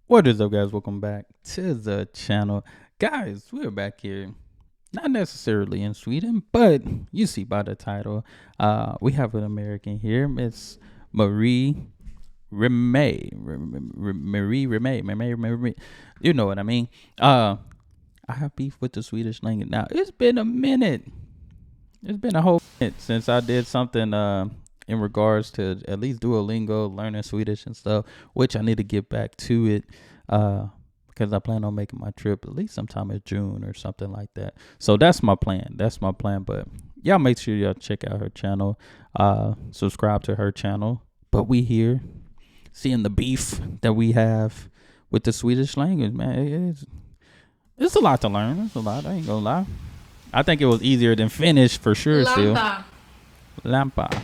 What is up, guys? Welcome back to the channel. Guys, we're back here. Not necessarily in Sweden, but you see by the title, we have an American here, Miss Marie Remay. Marie Remay. You know what I mean. I have beef with the Swedish language. Now, it's been a minute. It's been a whole minute since I did something in regards to at least Duolingo, learning Swedish and stuff, which I need to get back to it because I plan on making my trip at least sometime in June or something like that. So that's my plan. But y'all make sure y'all check out her channel, subscribe to her channel. But we here seeing the beef that we have with the Swedish language, man. It's a lot to learn. It's a lot. I ain't gonna lie. I think it was easier than Finnish for sure. Lampa. Still. Lampa.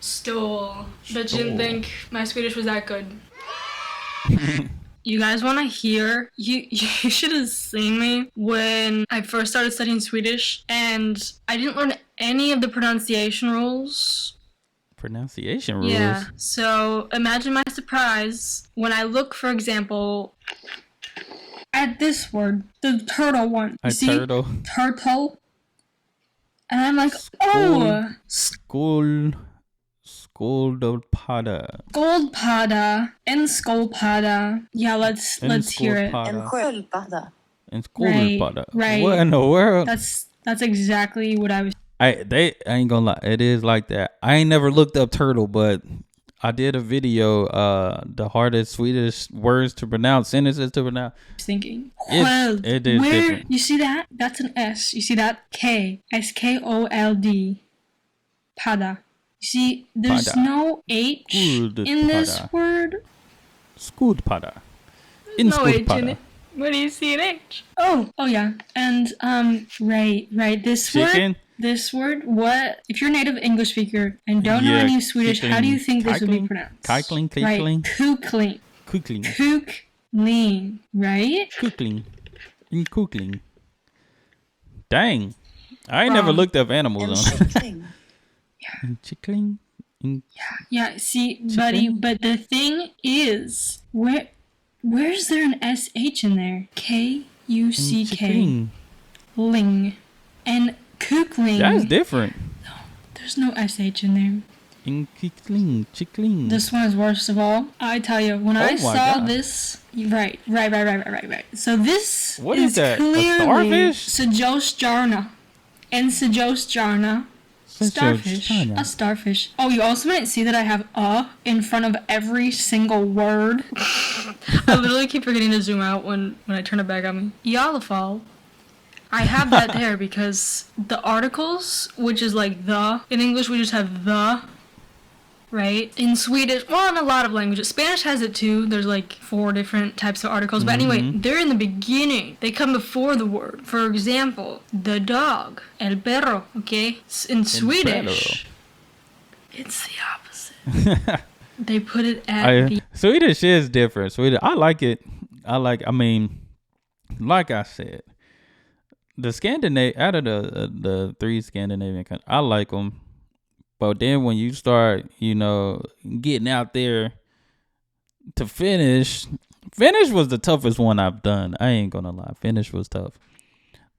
Stole. But you didn't think my Swedish was that good. You guys want to hear? You should have seen me when I first started studying Swedish, and I didn't learn any of the pronunciation rules. Pronunciation rules? Yeah. So imagine my surprise when I look, for example, at this word, the turtle one. You see? Turtle. Turtle. And I'm like, Skolpada. Goldpada and Skolpada. Yeah, let's hear it. En sköldpadda. And Skolpada. Right. What in the world? That's exactly what I was. I ain't gonna lie. It is like that. I ain't never looked up turtle, but I did a video, the hardest Swedish words to pronounce, sentences to pronounce. Thinking. It is Where different. you see that? That's an S. You see that? K. Skold. Pada. You see, there's Pada. no H in this word. Skolpada. In No H in Skolpada. it. Where do you see an H? Oh yeah. And right. Chicken? This word, what? If you're a native English speaker and don't know Yeah, any Swedish, how do you think this would be pronounced? Kikling. Right. Kukling. Kukling. Right? Kukling. Dang. I ain't never Wrong. looked up animals En on kyckling. Chickling. Yeah, see, buddy, but the thing is, where's there an SH in there? Kuck. Ling. And kukling. That's different. There's no SH in there. Chickling. This one is worst of all. I tell you, when I my saw God. this, right. So this What is that? A clearly starfish? Sajosjarna. And Sajosjarna. Starfish. Sajosjarna. A starfish. Oh, you also might see that I have in front of every single word. I literally keep forgetting to zoom out when I turn it back on me. I alla fall. I have that there because the articles, which is like the, in English we just have the, right? In Swedish, well, in a lot of languages. Spanish has it too. There's like 4 different types of articles. But anyway, they're in the beginning. They come before the word. For example, the dog, el perro, okay? In Swedish, it's the opposite. They put it at the... Swedish is different. Swedish, I like it. I mean, like I said, the out of the 3 Scandinavian countries, I like them. But then when you start, getting out there to Finnish was the toughest one I've done. I ain't gonna lie. Finnish was tough.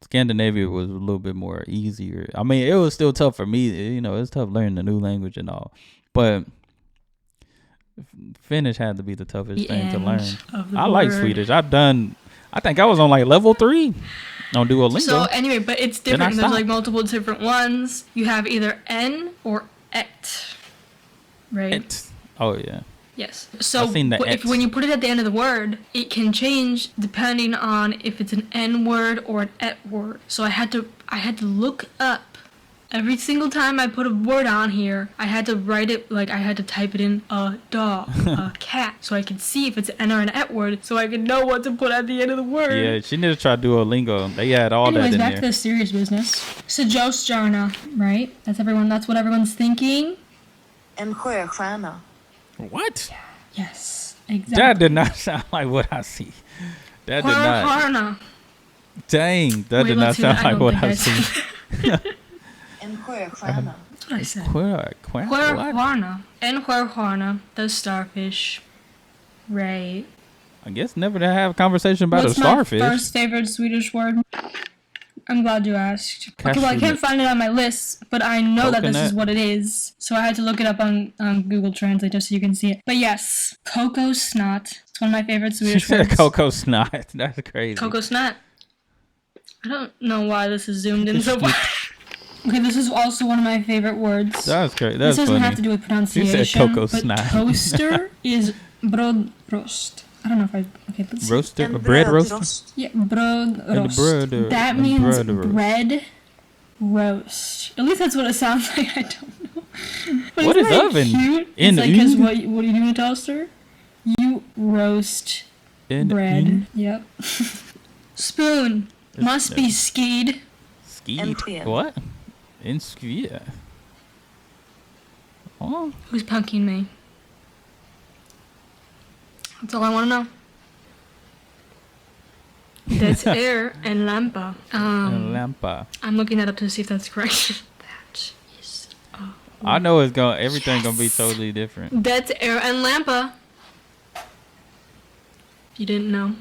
Scandinavia was a little bit more easier. I mean, it was still tough for me. It's tough learning a new language and all. But Finnish had to be the toughest thing to learn. I like Swedish. I think I was on like level 3 on Duolingo. So anyway, but it's different. There's stopped. like multiple different ones. You have either N or et, right? Oh yeah. Yes. So I've seen the when you put it at the end of the word, it can change depending on if it's an N word or an et word. So I had to look up every single time I put a word on here. I had to write it, like I had to type it in a dog, a cat, so I could see if it's an N or an et word, so I could know what to put at the end of the word. Yeah, she need to try Duolingo. They had all that in back there. to the serious business. Sajosjarna, right? That's what everyone's thinking. En sjöstjärna. What? Yes, exactly. That did not sound like what I see. That did not. Sjöstjärna. Dang, that did not sound like what I see. En sjöstjärna. That's what I said. What? Sjöstjärna. En sjöstjärna, the starfish. Right. I guess never to have a conversation about What's a starfish. my first favorite Swedish word? I'm glad you asked. Okay, well, I can't find it on my list, but I know that this is what it is. So I had to look it up on Google Translate just so you can see it. But yes, cocoa snot. It's one of my favorite She Swedish said words. cocoa snot. That's crazy. Cocoa snot. I don't know why this is zoomed in so far. Okay, this is also one of my favorite words. That's great. That's this doesn't funny. have to do with pronunciation. You said cocoa but snot. toaster is brödrost. I don't know if I... Okay, let's... Roaster? Bread roaster? Yeah, brödrost. Bröd- That means brödrost. bread roast. At least that's what it sounds like. I don't know. But What isn't is that oven? cute? In It's like, 'cause oven? what do you do in a toaster? You roast bread. Yep. Spoon. Must be skied. Skied? Sked. What? In Sked. Oh. Who's punking me? That's all I want to know. That's air and lampa. Lampa. I'm looking that up to see if that's correct. That is. I know it's going. Everything gonna be totally different. That's air and lampa. You didn't know.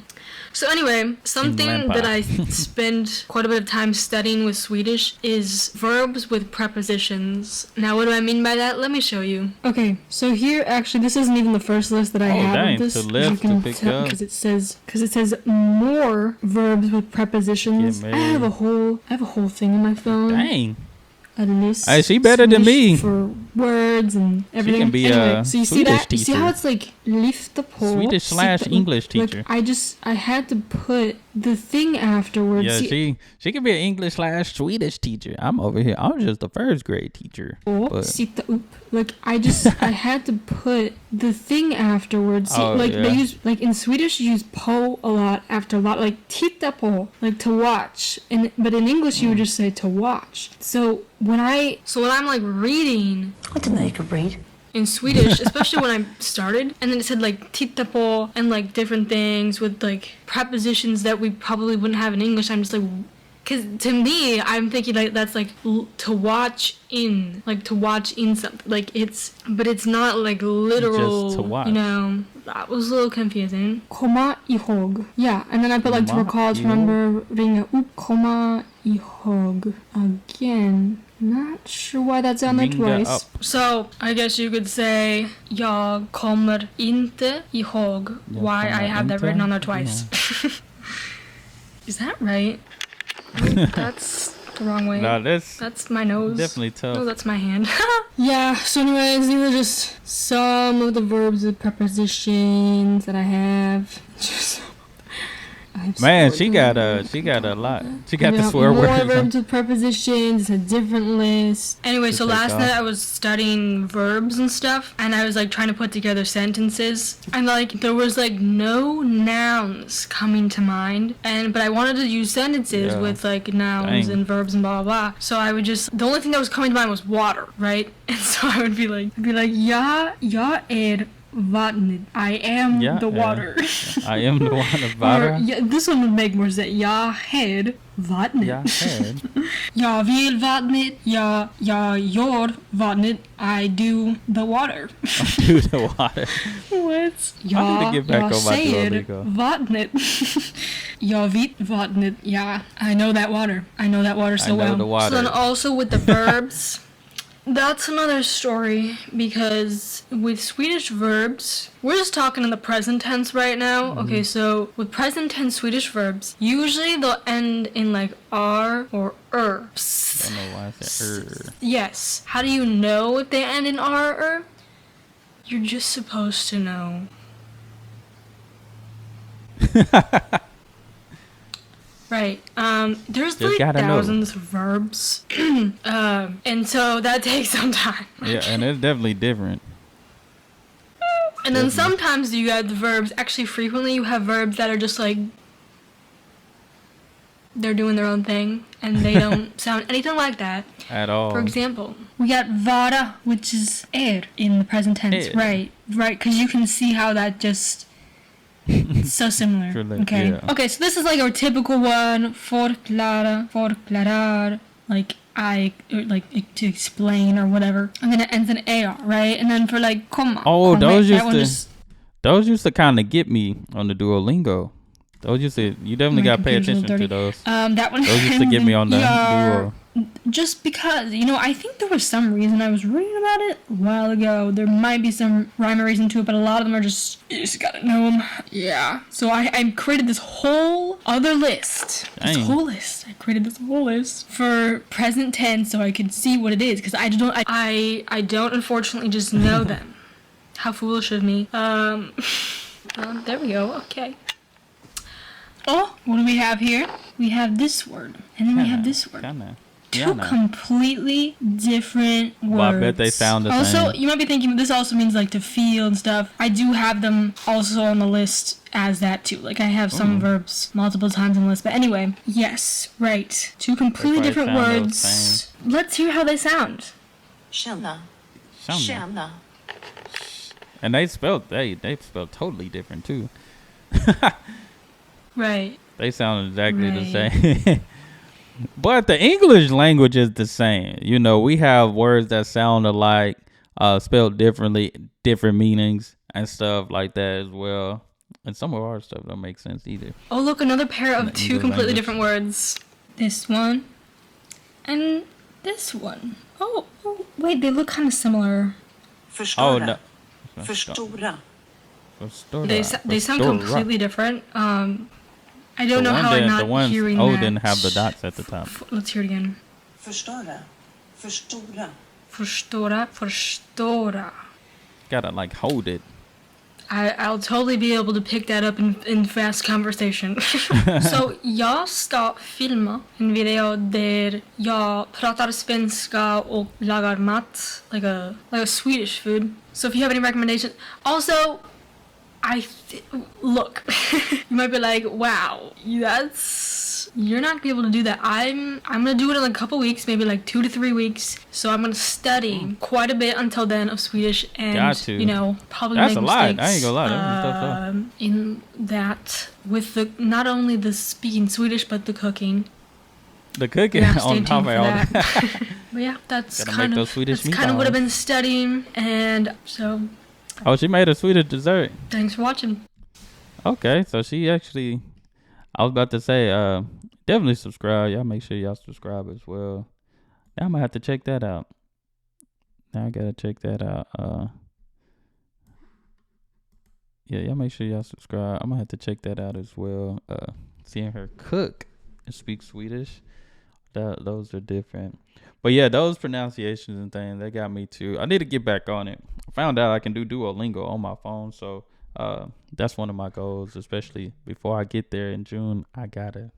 So anyway, something Lampa. that I spend quite a bit of time studying with Swedish is verbs with prepositions. Now, what do I mean by that? Let me show you. Okay, so here, actually, this isn't even the first list that I Oh, have dang, of this. to as lift, you can to pick tell, up. because it says more verbs with prepositions. Yeah, I have a whole thing on my phone. Dang. A list. Hey, she better than Swedish me. for words and everything. can be anyway, a so you see Swedish that? You see teacher. how it's like lyfta på? Swedish / English teacher. Like, I had to put the thing afterwards. Yeah, See, she could be an English / Swedish teacher. I'm over here. I'm just a first grade teacher. But sitta upp. Like I had to put the thing afterwards. See, Oh, like yeah. they use, like in Swedish you use på a lot after a lot, like titta på, like to watch. But in English you would just say to watch. So when I'm like reading I didn't know you could read. in Swedish, especially when I started, and then it said like titta på and like different things with like prepositions that we probably wouldn't have in English. I'm just like, because to me, I'm thinking like that's like to watch in, something. Like but it's not like literal. Just to watch. You know, that was a little confusing. Komma ihåg. Yeah, and then I put like to Komma recall, to ihåg. remember, ringa upp, komma ihåg. Again. Not sure why that's on there Ringa twice. up. So, I guess you could say jag kommer inte ihåg why I have that written on there twice. Is that right? That's the wrong way. No, That's my nose. definitely tough. No, that's my hand. Yeah, so anyways, these are just some of the verbs with prepositions that I have. Man, she got a lot. She got the swear more words. verbs with prepositions. It's a different list. Anyway, To so take last off. night I was studying verbs and stuff, and I was like trying to put together sentences, and like there was like no nouns coming to mind, but I wanted to use sentences Yeah. with like nouns Dang. and verbs and blah blah blah. So I would just, the only thing that was coming to mind was water, right? And so I would be like, jag vattnet. I am Yeah, the yeah. water. I am the one of Or, water. yeah, this one would make more sense. Jag har vattnet. Yeah, head. Jag vill vattnet. Jag gör vattnet. I do the water. Do the water. What? I need to get back jag on my säger Duolingo. vattnet. Jag vet vattnet. Yeah, I know that water. I know that water so I know well. the water. So then also with the verbs, that's another story, because with Swedish verbs, we're just talking in the present tense right now. Mm-hmm. Okay, so with present tense Swedish verbs, usually they'll end in like R or Don't know why I said Yes. How do you know if they end in R or er? You're just supposed to know. Right. There's Just like gotta know. thousands of verbs. And so that takes some time. Yeah, and it's definitely different. And then sometimes you have the verbs, actually frequently you have verbs that are just like, they're doing their own thing, and they don't sound anything like that. At all. For example, we got vara, which is in the present tense. Er. Right, because you can see how that just, it's so similar. Truly, Okay. yeah. Okay, so this is like our typical one, förklara, förklarar, like to explain or whatever. And then it ends in AR, right? And then for like komma. Oh, komma, those that used one to. just, Those used to kind of get me on the Duolingo. Those used to, you definitely My got to pay computer's a little attention to dirty. those. That one. Those used to get me on the Yeah. Duo. Just because, I think there was some reason I was reading about it a while ago. There might be some rhyme or reason to it, but a lot of them are just, you just gotta know them. Yeah. So I created this whole other list. Dang. I created this whole list for present tense so I could see what it is. Because I don't unfortunately just know them. How foolish of me. There we go. Okay. Oh, what do we have here? We have this word. And then we have this word. Two completely different words. Well, I bet they sound the same. Also, you might be thinking this also means like to feel and stuff. I do have them also on the list as that too. Like I have some verbs multiple times on the list. But anyway, yes, right. Two completely different words. Let's hear how they sound. Känna. Känna. And they spelled totally different too. Right. They sound exactly the same. But the English language is the same. We have words that sound alike, spelled differently, different meanings and stuff like that as well. And some of our stuff don't make sense either. Oh, look, another pair of two completely different words. This one and this one. Oh, wait, they look kind of similar. Förstöra. Oh, no. Förstora. They sound completely different. I don't know how I'm not hearing that. The one didn't have the dots at the top. Let's hear it again. Förstöra. Förstora. Förstora. Gotta hold it. I'll totally be able to pick that up in fast conversation. Så jag ska filma en video där jag pratar svenska och lagar mat, like a Swedish food. So if you have any recommendations, also look, you might be like, wow, you're not gonna be able to do that. I'm gonna do it in a couple weeks, maybe like 2 to 3 weeks. So I'm gonna study quite a bit until then of Swedish and probably That's make a lot. mistakes. I ain't gonna lie. That's tough. In that with the not only the speaking Swedish but the cooking. The cooking Yeah, stay on top tuned of for all that. that. But yeah, that's Gotta kind make of those Swedish what I've been meatballs. studying, and so Oh, she made a Swedish dessert. thanks for watching. Okay, so she actually, I was about to say, definitely subscribe. Y'all make sure y'all subscribe as well. Now I'm gonna have to check that out. Now I gotta check that out. Yeah, y'all make sure y'all subscribe. I'm gonna have to check that out as well. Seeing her cook and speak Swedish, those are different. But yeah, those pronunciations and things, they got me too. I need to get back on it. I found out I can do Duolingo on my phone, so that's one of my goals, especially before I get there in June. I gotta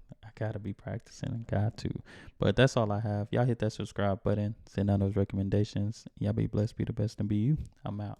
be practicing and got to. But that's all I have. Y'all hit that subscribe button, send out those recommendations. Y'all be blessed, be the best, and be you. I'm out.